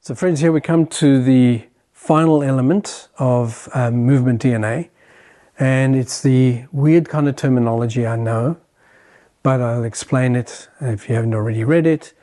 So friends, here we come to the final element of movement DNA, and it's the weird kind of terminology, I know, but I'll explain it if you haven't already read it.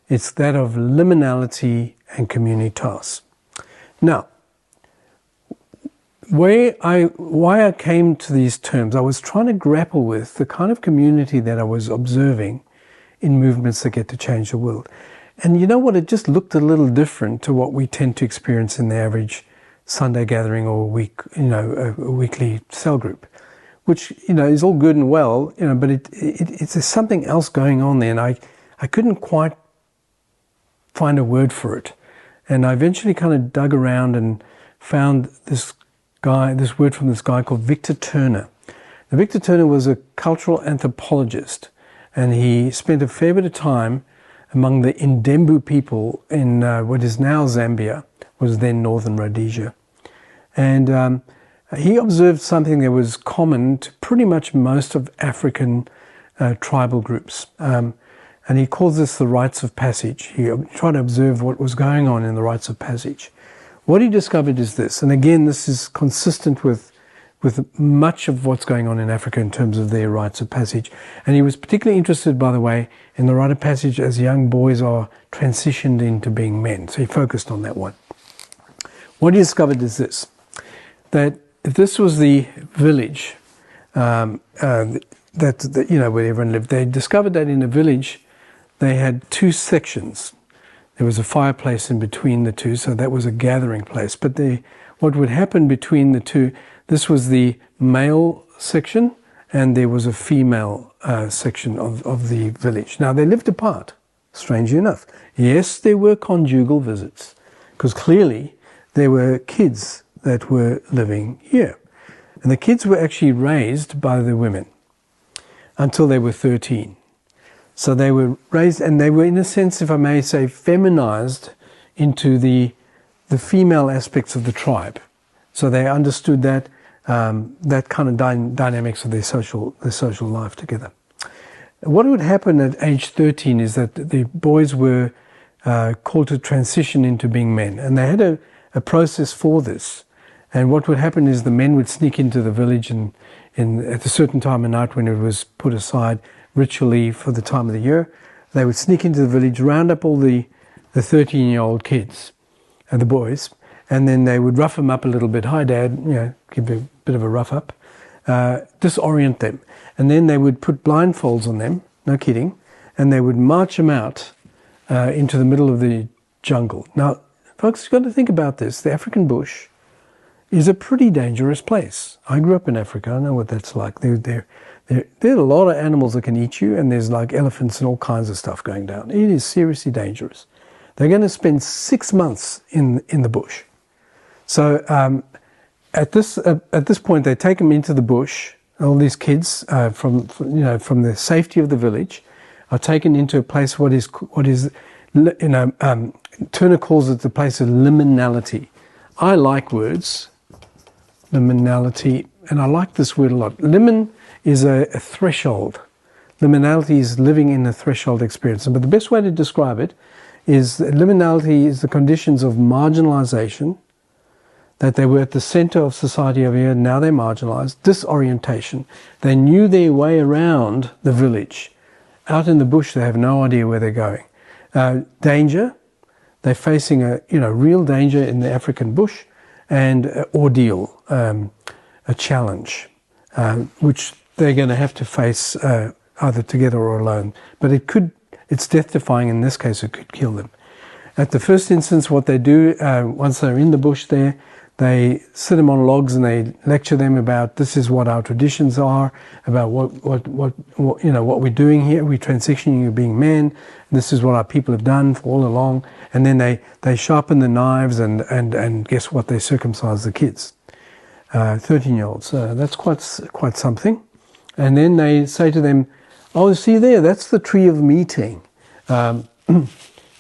It's that of Liminality and Communitas. Now, why I came to these terms, I was trying to grapple with the kind of community that I was observing in movements that get to change the world. And you know what, it just looked a little different to what we tend to experience in the average Sunday gathering or a weekly cell group, which, is all good and well, but it's something else going on there, and I couldn't quite find a word for it. And I eventually kind of dug around and found this word from this guy called Victor Turner. Now, Victor Turner was a cultural anthropologist, and he spent a fair bit of time among the Ndembu people in what is now Zambia, was then northern Rhodesia. And he observed something that was common to pretty much most of African tribal groups. And he calls this the rites of passage. He tried to observe what was going on in the rites of passage. What he discovered is this, and again, this is consistent with much of what's going on in Africa in terms of their rites of passage. And he was particularly interested, by the way, in the rite of passage as young boys are transitioned into being men. So he focused on that one. What he discovered is this, that if this was the village where everyone lived, they discovered that in a village they had two sections. There was a fireplace in between the two, so that was a gathering place. But what would happen between the two, this was the male section, and there was a female section of the village. Now, they lived apart, strangely enough. Yes, there were conjugal visits, because clearly there were kids that were living here. And the kids were actually raised by the women until they were 13. So they were raised, and they were, in a sense, if I may say, feminized into the female aspects of the tribe. So they understood that kind of dynamics of their social life together. What would happen at age 13 is that the boys were called to transition into being men, and they had a process for this. And what would happen is the men would sneak into the village and at a certain time of night when it was put aside ritually for the time of the year, they would sneak into the village, round up all the 13-year-old kids and the boys, and then they would rough them up a little bit. Hi, Dad, give a bit of a rough up, disorient them. And then they would put blindfolds on them, no kidding, and they would march them out into the middle of the jungle. Now, folks, you've got to think about this. The African bush is a pretty dangerous place. I grew up in Africa. I know what that's like. There are a lot of animals that can eat you, and there's like elephants and all kinds of stuff going down. It is seriously dangerous. They're going to spend 6 months in the bush. So at this point, they take them into the bush. All these kids from the safety of the village are taken into a place what is Turner calls it the place of liminality. I like words, liminality, and I like this word a lot. Limin is a threshold. Liminality is living in a threshold experience. But the best way to describe it is that liminality is the conditions of marginalization, that they were at the center of society over here, now they're marginalized, disorientation. They knew their way around the village. Out in the bush, they have no idea where they're going. Danger, they're facing a real danger in the African bush, and ordeal, a challenge, which they're going to have to face either together or alone. But it's death-defying. In this case, it could kill them. At the first instance, what they do, once they're in the bush there, they sit them on logs and they lecture them about this is what our traditions are, about what we're doing here. We're transitioning to being men. This is what our people have done for all along. And then they sharpen the knives and guess what? They circumcise the kids, 13-year-olds. That's quite something. And then they say to them, "Oh, see there, that's the tree of meeting." Every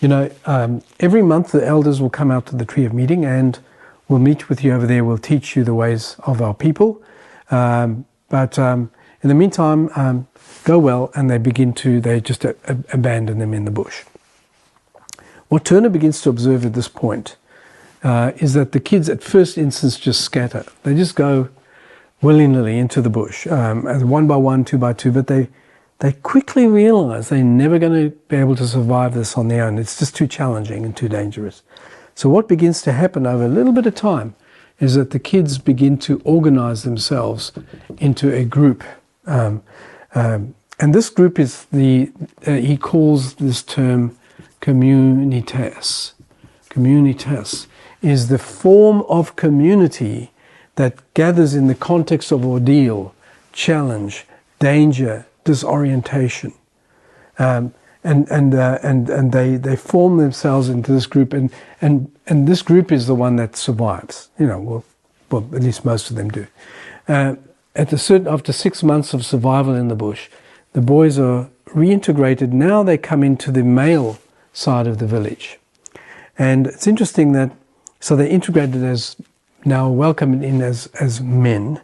month the elders will come out to the tree of meeting and we'll meet with you over there. We'll teach you the ways of our people. But in the meantime, go well. And they just abandon them in the bush. What Turner begins to observe at this point is that the kids at first instance just scatter. They just go willy-nilly into the bush, one by one, two by two, but they quickly realize they're never going to be able to survive this on their own. It's just too challenging and too dangerous. So what begins to happen over a little bit of time is that the kids begin to organize themselves into a group. And this group is he calls this term communitas. Communitas is the form of community that gathers in the context of ordeal, challenge, danger, disorientation, and they form themselves into this group, and this group is the one that survives. Well, at least most of them do. After 6 months of survival in the bush, the boys are reintegrated. Now they come into the male side of the village, and it's interesting that so they're integrated as now welcomed in as men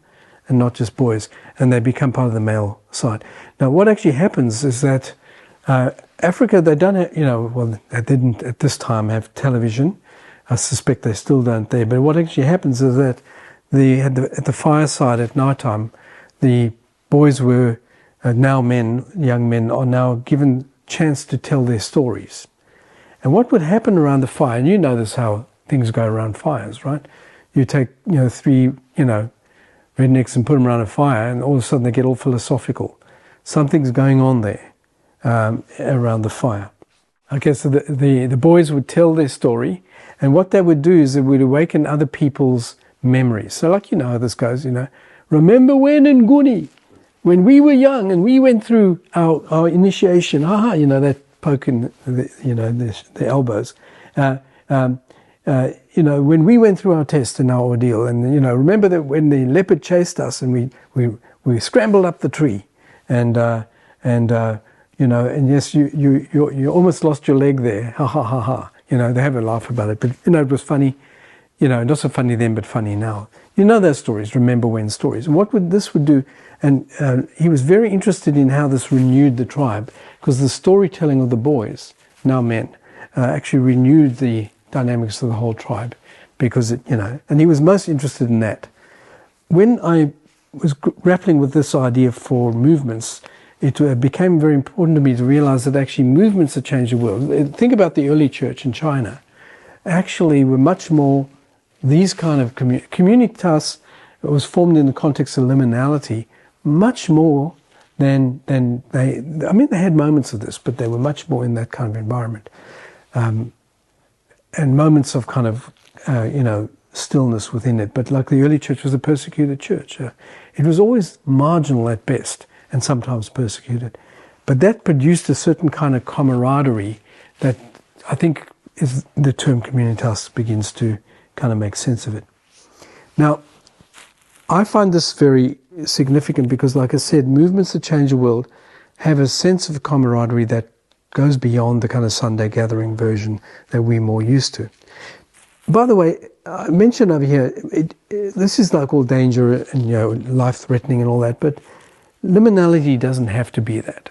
and not just boys, and they become part of the male side. Now, what actually happens is that Africa, they don't have, they didn't at this time have television. I suspect they still don't there. But what actually happens is that at the fireside at night time, the boys were now men, young men, are now given chance to tell their stories. And what would happen around the fire, and you know this how things go around fires, right? You take, 3, rednecks and put them around a fire, and all of a sudden they get all philosophical. Something's going on there around the fire. Okay, so the boys would tell their story, and what they would do is it would awaken other people's memories. So like how this goes, remember when in Nguni, when we were young and we went through our initiation, that poke in the elbows. When we went through our test and our ordeal, and remember that when the leopard chased us and we scrambled up the tree, and yes, you almost lost your leg there, ha ha ha ha. They have a laugh about it, but it was funny, not so funny then, but funny now. Those stories, remember when stories, and what this would do, and he was very interested in how this renewed the tribe, because the storytelling of the boys, now men, actually renewed the dynamics of the whole tribe, because and he was most interested in that. When I was grappling with this idea for movements, it became very important to me to realize that actually movements that change the world. Think about the early church in China. Actually, were much more these kind of communitas. Was formed in the context of liminality, much more than they. I mean, they had moments of this, but they were much more in that kind of environment. And moments of kind of, stillness within it. But like the early church was a persecuted church. It was always marginal at best and sometimes persecuted. But that produced a certain kind of camaraderie that I think is the term communitas begins to kind of make sense of it. Now, I find this very significant because, like I said, movements that change the world have a sense of camaraderie that goes beyond the kind of Sunday gathering version that we're more used to. By the way, I mentioned over here, this is like all danger and life-threatening and all that, but liminality doesn't have to be that.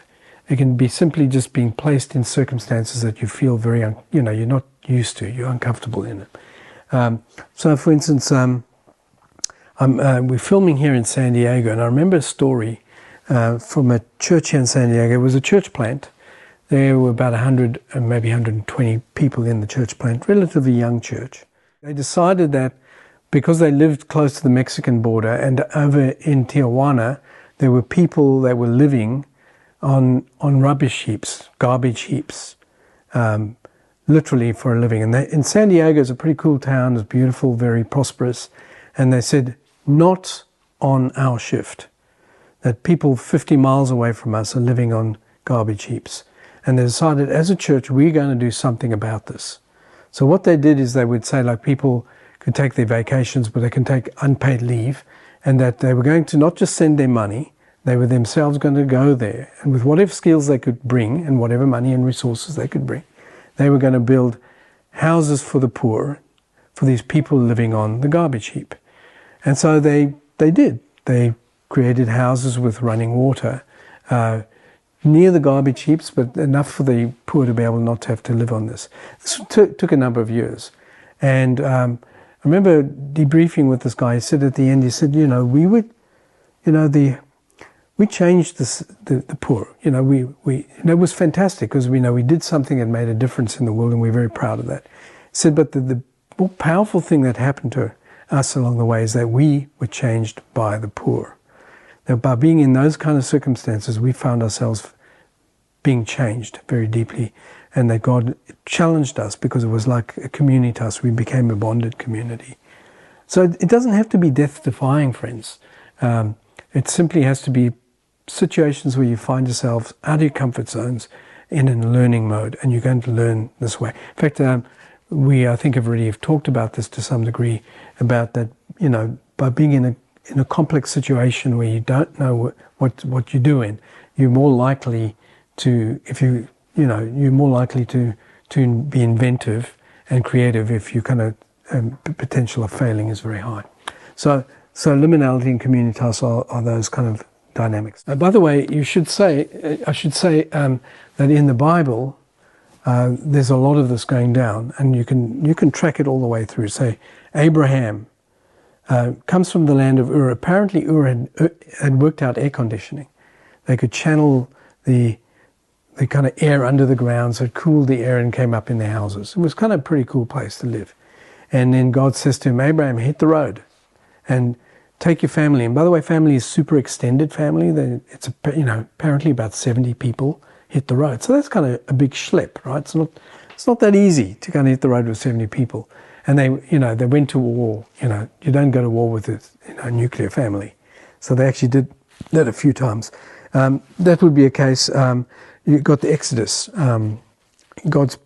It can be simply just being placed in circumstances that you feel very, you're not used to, you're uncomfortable in it. So, for instance, we're filming here in San Diego, and I remember a story from a church here in San Diego. It was a church plant. There were about 100 and maybe 120 people in the church plant, relatively young church. They decided that because they lived close to the Mexican border and over in Tijuana, there were people that were living on rubbish heaps, garbage heaps, literally for a living. And in San Diego, it's a pretty cool town, it's beautiful, very prosperous. And they said, not on our shift, that people 50 miles away from us are living on garbage heaps. And they decided, as a church, we're going to do something about this. So what they did is they would say, like, people could take their vacations, but they can take unpaid leave, and that they were going to not just send their money, they were themselves going to go there. And with whatever skills they could bring and whatever money and resources they could bring, they were going to build houses for the poor, for these people living on the garbage heap. And so they did. They created houses with running water, near the garbage heaps, but enough for the poor to be able not to have to live on this. This took a number of years. And I remember debriefing with this guy. He said at the end, he said, we changed the poor. It was fantastic because we did something that made a difference in the world, and we're very proud of that. He said, but the more powerful thing that happened to us along the way is that we were changed by the poor. That by being in those kind of circumstances, we found ourselves being changed very deeply, and that God challenged us because it was like a communitas. We became a bonded community. So it doesn't have to be death-defying, friends. It simply has to be situations where you find yourselves out of your comfort zones in a learning mode, and you're going to learn this way. In fact, I think have already talked about this to some degree, about that, by being in a complex situation where you don't know what you're doing, you're more likely to, you're more likely to be inventive and creative if your kind of potential of failing is very high. So liminality and communitas are those kind of dynamics. By the way, I should say that in the Bible, there's a lot of this going down, and you can track it all the way through. Say, Abraham comes from the land of Ur. Apparently, Ur had worked out air conditioning. They could channel the kind of air under the ground, so it cooled the air and came up in their houses. It was kind of a pretty cool place to live. And then God says to him, Abraham, hit the road and take your family. And by the way, family is super extended family. It's apparently about 70 people hit the road. So that's kind of a big schlep, right? It's not that easy to kind of hit the road with 70 people. And they went to war. You don't go to war with a nuclear family. So they actually did that a few times. That would be a case. You got the Exodus, God's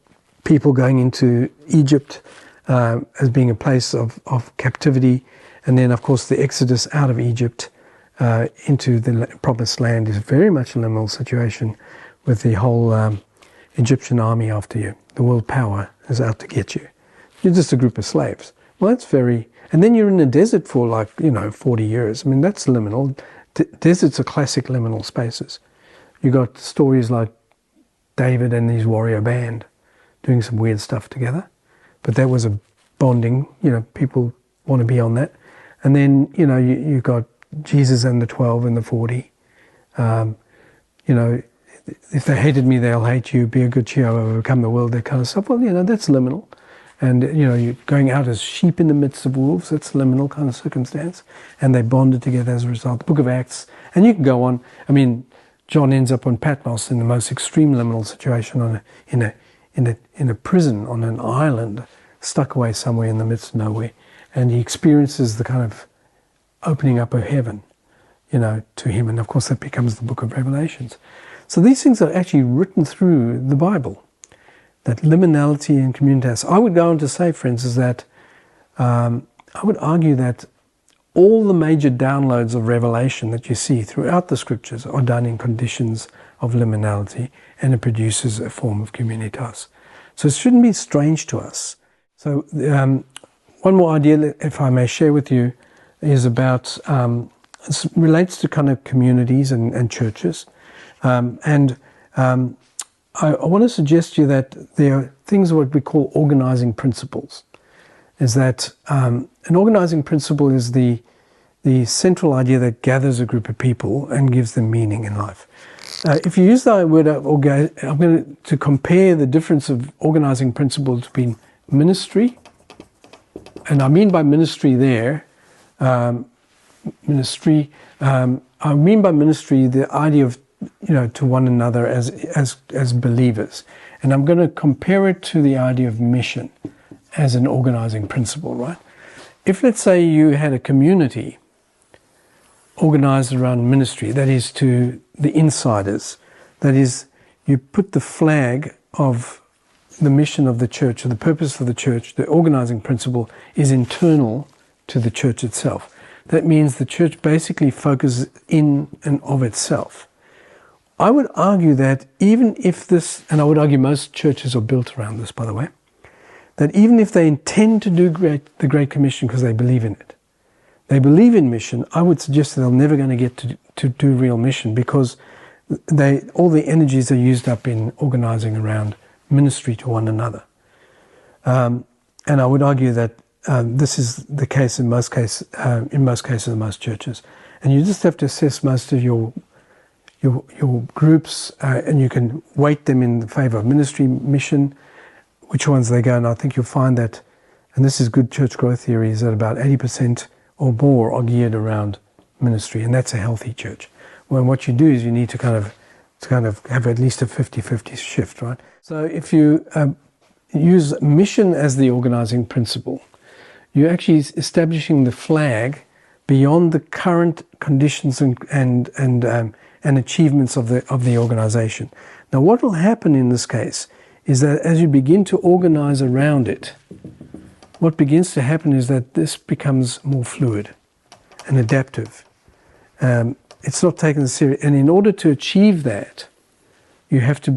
people going into Egypt as being a place of captivity. And then, of course, the Exodus out of Egypt into the Promised Land is very much a liminal situation with the whole Egyptian army after you. The world power is out to get you. You're just a group of slaves. Well, that's very... And then you're in the desert for 40 years. I mean, that's liminal. Deserts are classic liminal spaces. You got stories like David and his warrior band doing some weird stuff together. But that was a bonding, people want to be on that. And then, you got Jesus and the 12 and the 40. If they hated me, they'll hate you. Be a good cheer, overcome the world, that kind of stuff. Well, that's liminal. And, you're going out as sheep in the midst of wolves. That's a liminal kind of circumstance. And they bonded together as a result. The book of Acts. And you can go on. I mean, John ends up on Patmos in the most extreme liminal situation in a prison on an island, stuck away somewhere in the midst of nowhere. And he experiences the kind of opening up of heaven, to him. And of course that becomes the book of Revelations. So these things are actually written through the Bible. That liminality and communitas. I would go on to say, friends, is that I would argue that all the major downloads of revelation that you see throughout the scriptures are done in conditions of liminality, and it produces a form of communitas. So it shouldn't be strange to us. So one more idea, if I may share with you, is about, it relates to kind of communities and churches. I want to suggest to you that there are things what we call organizing principles. Is that an organizing principle is the central idea that gathers a group of people and gives them meaning in life. If you use that word, I'm going to compare the difference of organizing principles between ministry, and I mean by ministry there, I mean by ministry the idea of to one another as believers, and I'm going to compare it to the idea of mission as an organizing principle, right? If, let's say, you had a community organized around ministry, that is to the insiders, that is, you put the flag of the mission of the church or the purpose of the church, the organizing principle is internal to the church itself. That means the church basically focuses in and of itself. I would argue that even if this, and I would argue most churches are built around this, by the way, that even if they intend to do the Great Commission because they believe in it, they believe in mission, I would suggest that they're never going to get to do real mission, because all the energies are used up in organizing around ministry to one another. And I would argue that this is the case in most cases of most churches. And you just have to assess most of your groups, and you can weight them in favor of ministry, mission, which ones they go. And I think you'll find that, and this is good church growth theory, is that about 80% or more are geared around ministry, and that's a healthy church. When what you do is you need to kind of have at least a 50-50 shift, right? So if you use mission as the organizing principle, you're actually establishing the flag beyond the current conditions and achievements of the organization. Now, what will happen in this case is that as you begin to organize around it, what begins to happen is that this becomes more fluid and adaptive. It's not taken seriously, and in order to achieve that, you have to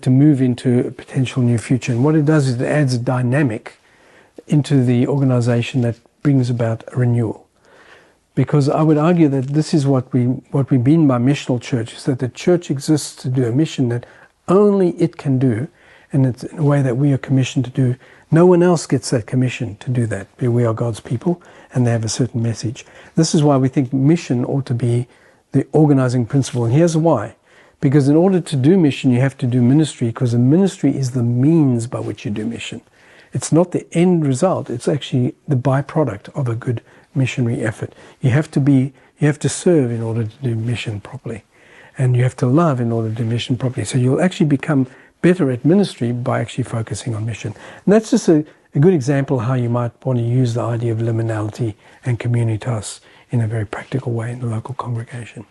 move into a potential new future. And what it does is it adds a dynamic into the organization that brings about a renewal. Because I would argue that this is what we mean by missional church, is that the church exists to do a mission that only it can do, and it's in a way that we are commissioned to do. No one else gets that commission to do that. We are God's people, and they have a certain message. This is why we think mission ought to be the organizing principle. And here's why. Because in order to do mission, you have to do ministry, because the ministry is the means by which you do mission. It's not the end result. It's actually the byproduct of a good missionary effort. You have to serve in order to do mission properly. And you have to love in order to do mission properly. So you'll actually become better at ministry by actually focusing on mission. And that's just a good example how you might want to use the idea of liminality and communitas in a very practical way in the local congregation.